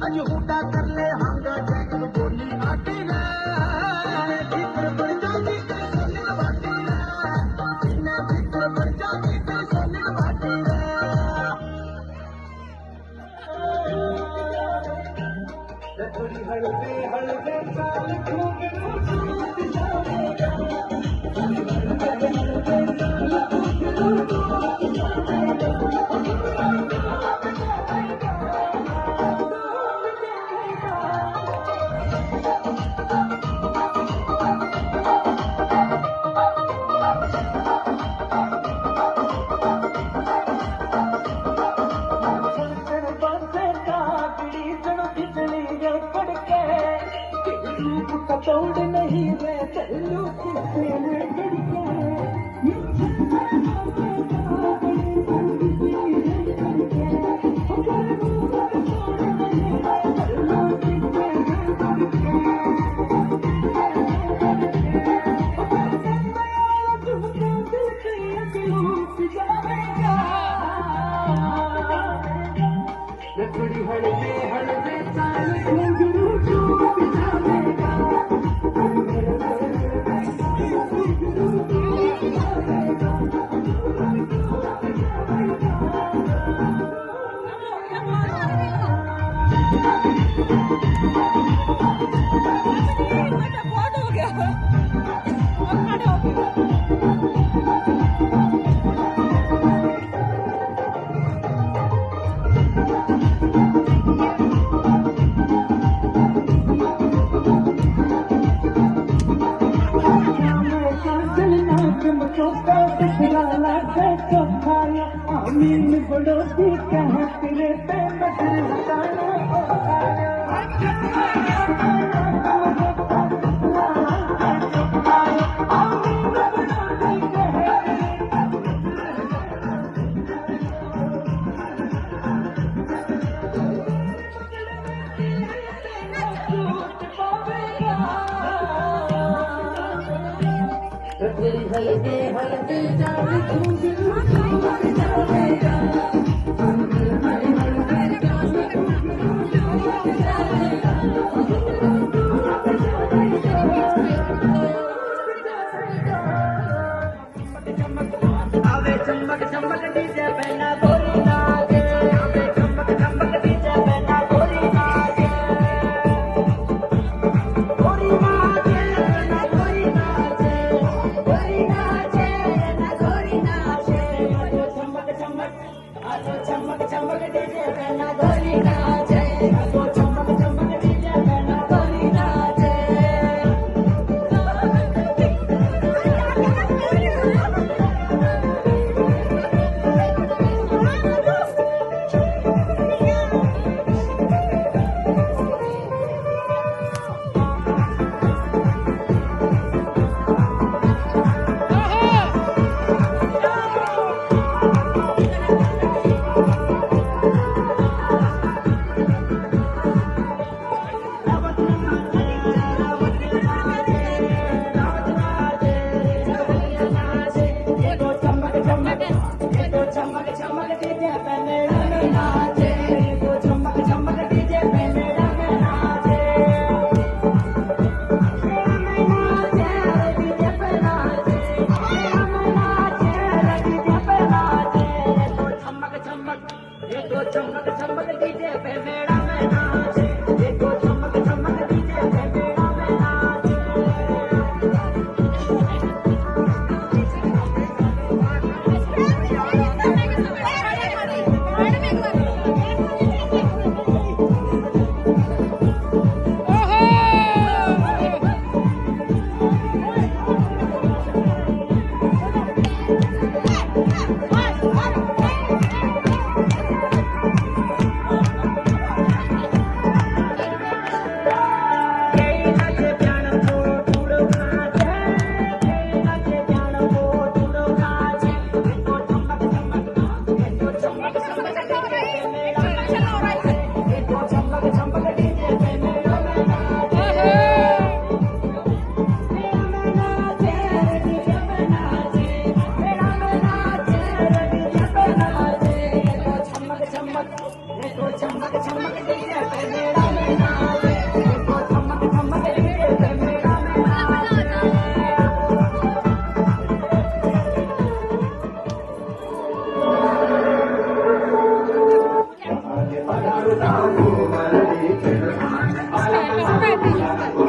अज हुडा कर ले हांगा जैक बोली आटी रे भीतर बढ़ जाती तेरे सोने बाटी रे सीने भीतर बढ़ जाती तेरे सोने बाटी रे थोड़ी हड़बे हड़बे चाल खूब छूट जाएगा तोड़ नहीं वे चलू थोड़ी हड़बे हड़बे चाल बड़ोती कहाँ तेरे पे नजर हटाना हल्के हल्के जाने चमक चमक डीजे पहना गोरी नाचे चमक चमक डीजे पहना गोरी नाचे गोरी नाचे ना गोरी नाचे गोरी नाचे ना गोरी नाचे चमक चमक आलो चमक चमक डीजे पहना गोरी नाचे आलो चमक चमक डीजे पहना गोरी नाचे चमक चमक डीजे पे मेरा में नाचे देखो चमक चमक डीजे पे मेरा में नाचे चमक चमक चमक काय कसं काय ते?